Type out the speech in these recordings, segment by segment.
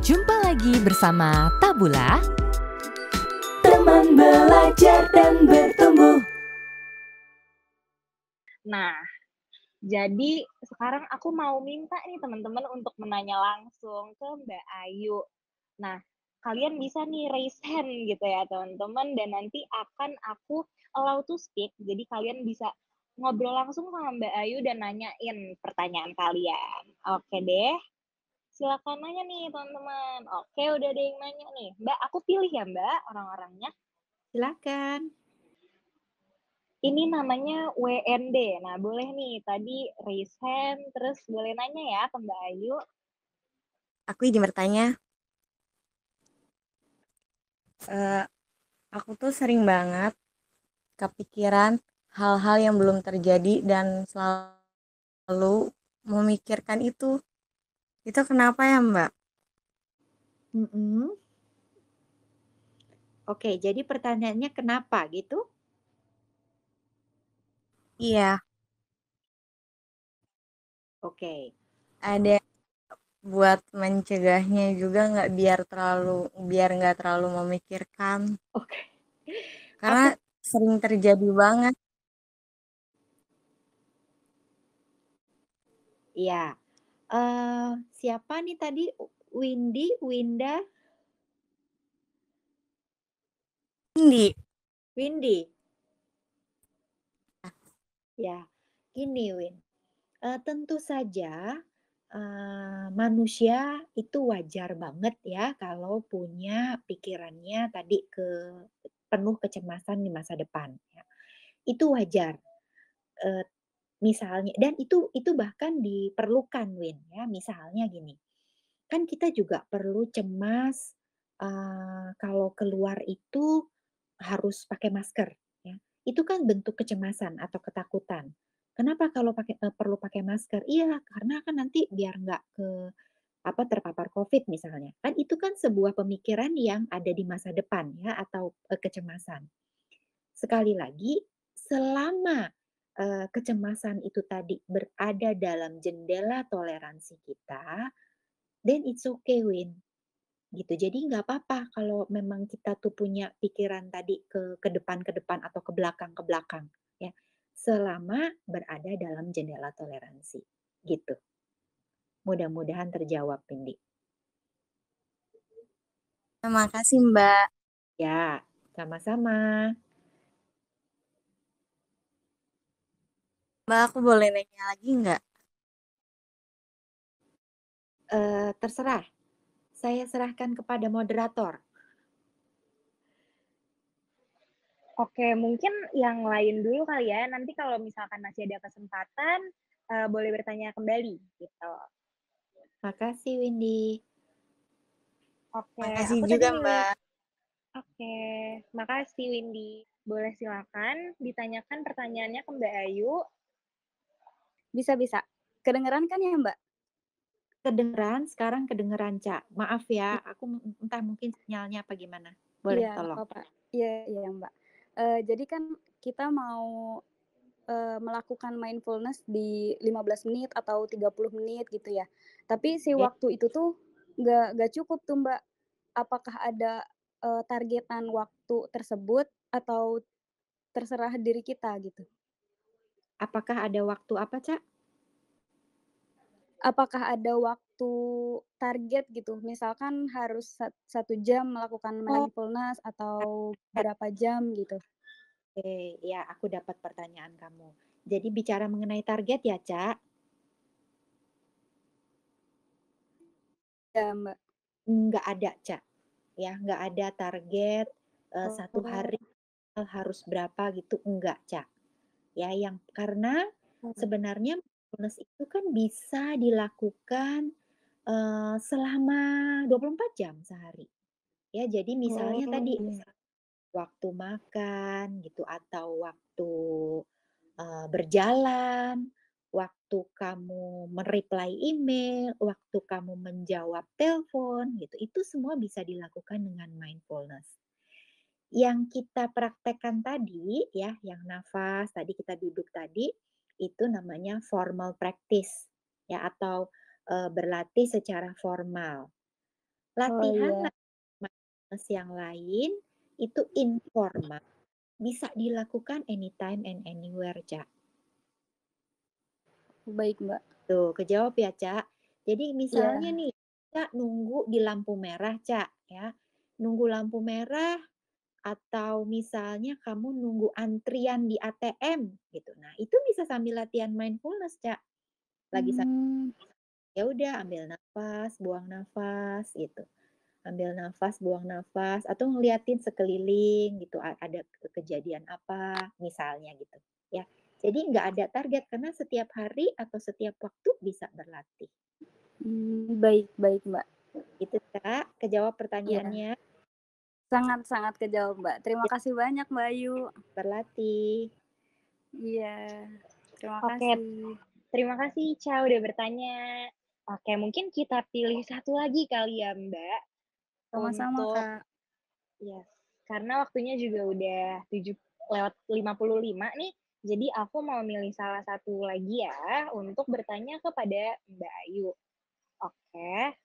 Jumpa lagi bersama Tabula, teman belajar dan bertumbuh. Nah, jadi sekarang aku mau minta nih teman-teman untuk menanya langsung ke Mbak Ayu. Nah, kalian bisa nih raise hand gitu ya teman-teman, dan nanti akan aku allow to speak. Jadi kalian bisa ngobrol langsung sama Mbak Ayu dan nanyain pertanyaan kalian. Oke deh, silakan nanya nih teman-teman. Oke, udah ada yang nanya nih. Mbak, aku pilih ya Mbak orang-orangnya. Silakan. Ini namanya WND. Nah, boleh nih tadi raise hand, terus boleh nanya ya ke Mbak Ayu. Aku izin bertanya. Aku tuh sering banget kepikiran hal-hal yang belum terjadi dan selalu memikirkan itu. Itu kenapa ya, Mbak? Oke, jadi pertanyaannya kenapa gitu? Iya, Oke. ada buat mencegahnya juga biar nggak terlalu memikirkan. Oke. Karena Aku sering terjadi banget. ya. Siapa nih tadi? Windy, Winda, Indi, Windy. Ya, gini Win. Tentu saja manusia itu wajar banget ya kalau punya pikirannya tadi penuh kecemasan di masa depan. Ya. Itu wajar. Eh, Misalnya, dan itu bahkan diperlukan Win ya. Misalnya gini, kan kita juga perlu cemas kalau keluar itu harus pakai masker ya. Itu kan bentuk kecemasan atau ketakutan. Kenapa kalau perlu pakai masker? Iya, karena kan nanti biar nggak terpapar COVID misalnya. Kan itu kan sebuah pemikiran yang ada di masa depan ya, atau kecemasan. Sekali lagi, selama kecemasan itu tadi berada dalam jendela toleransi kita, then it's okay, Win. Gitu. Jadi nggak apa-apa kalau memang kita tuh punya pikiran tadi ke depan atau ke belakang, ya. Selama berada dalam jendela toleransi, gitu. Mudah-mudahan terjawab, Windy. terima kasih, Mbak. Ya, sama-sama. Mbak, aku boleh nanya lagi nggak? Terserah. Saya serahkan kepada moderator. Oke, mungkin yang lain dulu kali ya. Nanti kalau misalkan masih ada kesempatan, boleh bertanya kembali gitu. Makasih, Windy. Oke, Makasih aku juga, tadi Mbak. Oke, makasih Windy. Boleh silakan ditanyakan pertanyaannya ke Mbak Ayu. Bisa. Kedengeran kan ya, Mbak? Sekarang kedengeran, Cak. Maaf ya, aku entah mungkin sinyalnya apa gimana. Boleh, Iya, tolong. apa-apa. Iya, Mbak. Jadi kan kita mau melakukan mindfulness di 15 menit atau 30 menit gitu ya. Tapi si Oke. waktu itu tuh nggak cukup tuh, Mbak. Apakah ada targetan waktu tersebut atau terserah diri kita gitu? Apakah ada waktu apa, Cak? Apakah ada waktu target gitu? Misalkan harus 1 jam melakukan Oh, mindfulness atau berapa jam gitu? oke. Ya, aku dapat pertanyaan kamu. Jadi bicara mengenai target ya, Cak? Ya, Mbak. Nggak ada, Cak. Ya, nggak ada target 1 Oh. hari harus berapa gitu, enggak, Cak. Ya, karena sebenarnya mindfulness itu kan bisa dilakukan selama 24 jam sehari. Ya, jadi misalnya tadi Iya. waktu makan gitu, atau waktu berjalan, waktu kamu me-reply email, waktu kamu menjawab telepon gitu, itu semua bisa dilakukan dengan mindfulness. Yang kita praktekkan tadi ya, yang nafas tadi kita duduk tadi, itu namanya formal practice ya, atau berlatih secara formal. Oh Latihan iya, mindfulness yang lain itu informal, bisa dilakukan anytime and anywhere, Ca. baik Mbak. Tuh, kejawab ya, Ca. Jadi misalnya Iya. nih, Ca nunggu di lampu merah, Ca, ya. Nunggu lampu merah atau misalnya kamu nunggu antrian di ATM gitu. Nah, itu bisa sambil latihan mindfulness, Ca. Lagi Hmm, ya udah ambil nafas, buang nafas gitu. Ambil nafas, buang nafas atau ngeliatin sekeliling gitu ada kejadian apa misalnya gitu ya. Jadi nggak ada target karena setiap hari atau setiap waktu bisa berlatih. baik baik Mbak. Itu Kak, kejawab Iya, pertanyaannya sangat-sangat kejawab Mbak. Terima ya, kasih banyak Mbak Ayu. berlatih. Iya, terima Oke, kasih. terima kasih Ica udah bertanya. Oke, mungkin kita pilih satu lagi kali ya Mbak, Sama-sama untuk Kak. yes, karena waktunya juga udah 7 lewat 55 nih. Jadi aku mau milih salah satu lagi ya untuk bertanya kepada Mbak Ayu. Oke,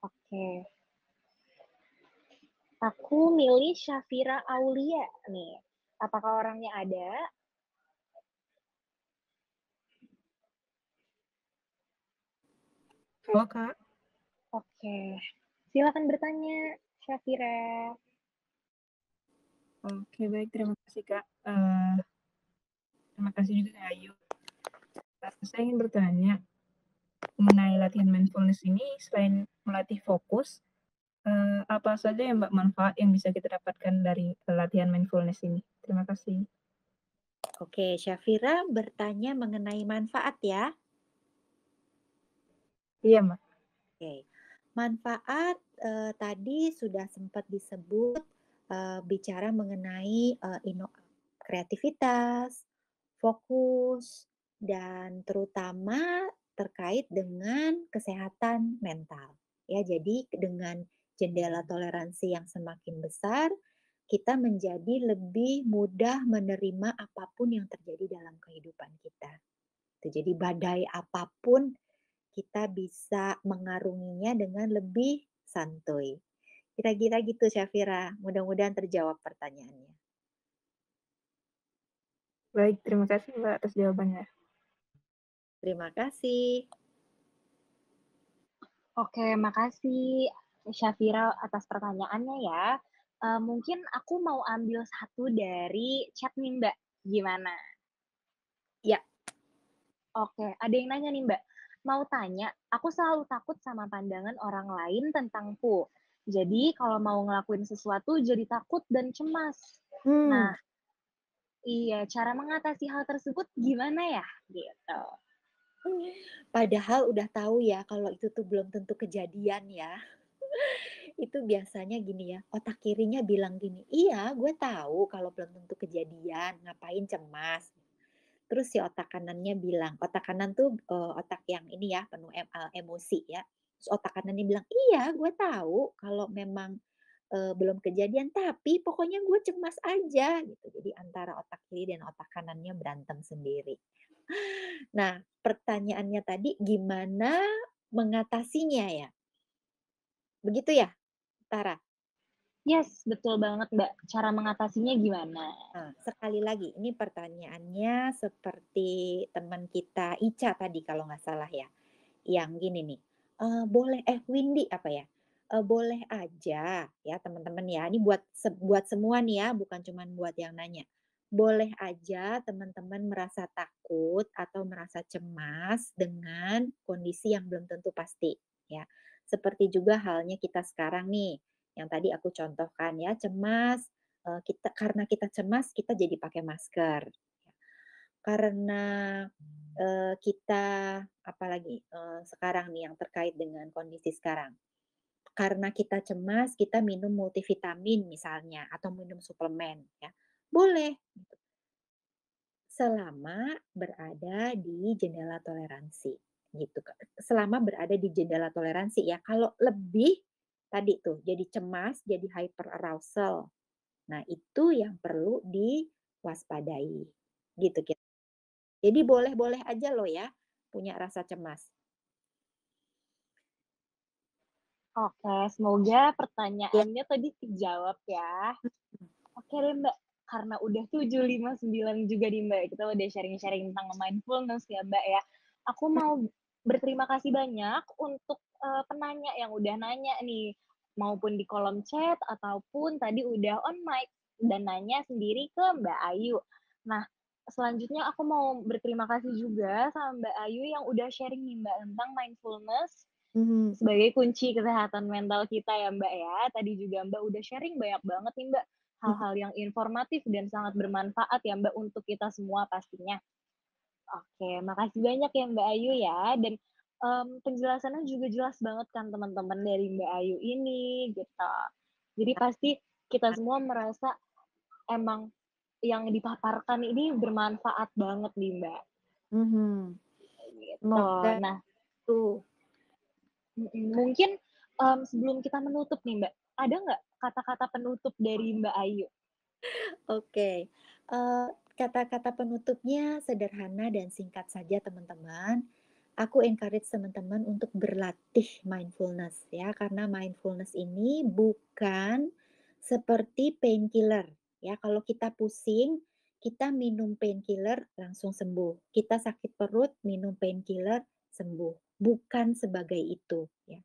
oke. Aku milih Syafira Aulia nih. Apakah orangnya ada? Halo Kak, Oke, silakan bertanya, Syafira. oke baik terima kasih Kak. Terima kasih juga Kak Ayu. Saya ingin bertanya mengenai latihan mindfulness ini selain melatih fokus, apa saja yang Mbak manfaat yang bisa kita dapatkan dari latihan mindfulness ini? Terima kasih. Oke, Syafira bertanya mengenai manfaat ya. Iya Mbak. Oke. Manfaat tadi sudah sempat disebut bicara mengenai kreativitas, fokus, dan terutama terkait dengan kesehatan mental. Ya, jadi dengan jendela toleransi yang semakin besar, kita menjadi lebih mudah menerima apapun yang terjadi dalam kehidupan kita. Jadi badai apapun kita bisa mengarunginya dengan lebih santuy. Kira-kira gitu Syafira, mudah-mudahan terjawab pertanyaannya. Baik, terima kasih Mbak atas jawabannya. Terima kasih. Oke, makasih Syafira atas pertanyaannya ya. Mungkin aku mau ambil satu dari chat nih Mbak. Gimana? Ya, Oke, ada yang nanya nih Mbak. Mau tanya, aku selalu takut sama pandangan orang lain tentangku. Jadi kalau mau ngelakuin sesuatu jadi takut dan cemas. Nah, hmm, iya, cara mengatasi hal tersebut gimana ya? Gitu. padahal udah tahu ya kalau itu tuh belum tentu kejadian ya. Itu biasanya gini ya, otak kirinya bilang gini, iya gue tahu kalau belum tentu kejadian, ngapain cemas. Terus si otak kanannya bilang, otak kanan tuh otak yang ini ya, penuh emosi ya. Terus otak kanannya bilang, iya gue tahu kalau memang belum kejadian, tapi pokoknya gue cemas aja gitu. Jadi antara otak kiri dan otak kanannya berantem sendiri. Nah, pertanyaannya tadi gimana mengatasinya ya? Begitu ya, Tara? Yes, betul banget Mbak. Cara mengatasinya gimana? Nah, sekali lagi, ini pertanyaannya seperti teman kita Ica tadi kalau nggak salah ya. Yang gini nih, boleh Windy apa ya, boleh aja ya teman-teman ya, ini buat semua nih ya, bukan cuman buat yang nanya. Boleh aja teman-teman merasa takut atau merasa cemas dengan kondisi yang belum tentu pasti, ya. Seperti juga halnya kita sekarang nih, yang tadi aku contohkan ya, cemas, karena kita cemas kita jadi pakai masker, ya. Karena, kita apalagi, sekarang nih yang terkait dengan kondisi sekarang, karena kita cemas kita minum multivitamin misalnya atau minum suplemen ya, boleh gitu, selama berada di jendela toleransi gitu, selama berada di jendela toleransi ya. Kalau lebih tadi tuh jadi cemas, jadi hyper arousal, nah itu yang perlu diwaspadai gitu. Jadi boleh-boleh aja loh ya punya rasa cemas. Oke, semoga Ya. pertanyaannya tadi terjawab ya. Oke deh Mbak, karena udah 7:59 juga nih Mbak, kita udah sharing-sharing tentang mindfulness ya Mbak ya. Aku mau berterima kasih banyak untuk penanya yang udah nanya nih, maupun di kolom chat ataupun tadi udah on mic dan nanya sendiri ke Mbak Ayu. Nah, selanjutnya aku mau berterima kasih juga sama Mbak Ayu yang udah sharing nih Mbak tentang mindfulness Mhm. sebagai kunci kesehatan mental kita ya Mbak ya. Tadi juga Mbak udah sharing banyak banget nih Mbak, hal-hal yang informatif dan sangat bermanfaat ya Mbak untuk kita semua pastinya. Oke, makasih banyak ya Mbak Ayu ya, dan penjelasannya juga jelas banget kan teman-teman dari Mbak Ayu ini gitu. Jadi pasti kita semua merasa emang yang dipaparkan ini bermanfaat banget nih Mbak, Mhm. gitu. Semoga Nah, tuh. mungkin sebelum kita menutup nih Mbak, ada nggak kata-kata penutup dari Mbak Ayu? Oke, kata-kata penutupnya sederhana dan singkat saja teman-teman. Aku encourage teman-teman untuk berlatih mindfulness ya, karena mindfulness ini bukan seperti painkiller ya. Kalau kita pusing, kita minum painkiller langsung sembuh. Kita sakit perut, minum painkiller sembuh. Bukan sebagai itu ya.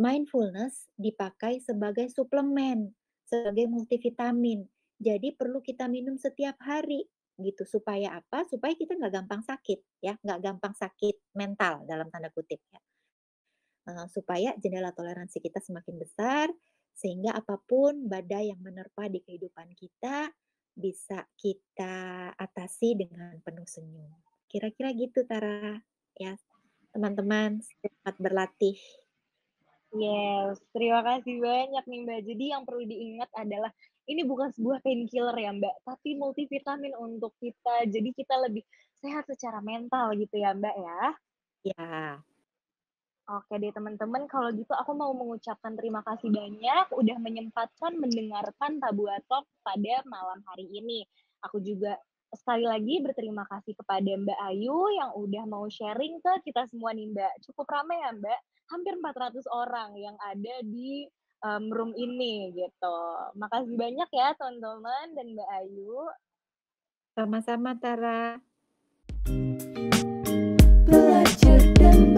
Mindfulness dipakai sebagai suplemen, sebagai multivitamin. Jadi perlu kita minum setiap hari gitu. Supaya apa? Supaya kita nggak gampang sakit ya, nggak gampang sakit mental dalam tanda kutip ya. Supaya jendela toleransi kita semakin besar, sehingga apapun badai yang menerpa di kehidupan kita bisa kita atasi dengan penuh senyum. Kira-kira gitu Tara, ya teman-teman selamat berlatih. Yes, terima kasih banyak nih Mbak. Jadi yang perlu diingat adalah ini bukan sebuah painkiller ya Mbak, tapi multivitamin untuk kita. Jadi kita lebih sehat secara mental gitu ya Mbak ya. Ya. Oke deh teman-teman, kalau gitu aku mau mengucapkan terima kasih banyak udah menyempatkan mendengarkan Tabua Talk pada malam hari ini. Aku juga sekali lagi berterima kasih kepada Mbak Ayu yang udah mau sharing ke kita semua nih Mbak. Cukup ramai ya Mbak, hampir 400 orang yang ada di room ini gitu. Makasih banyak ya teman-teman dan Mbak Ayu. Sama-sama Tara. Belajar dan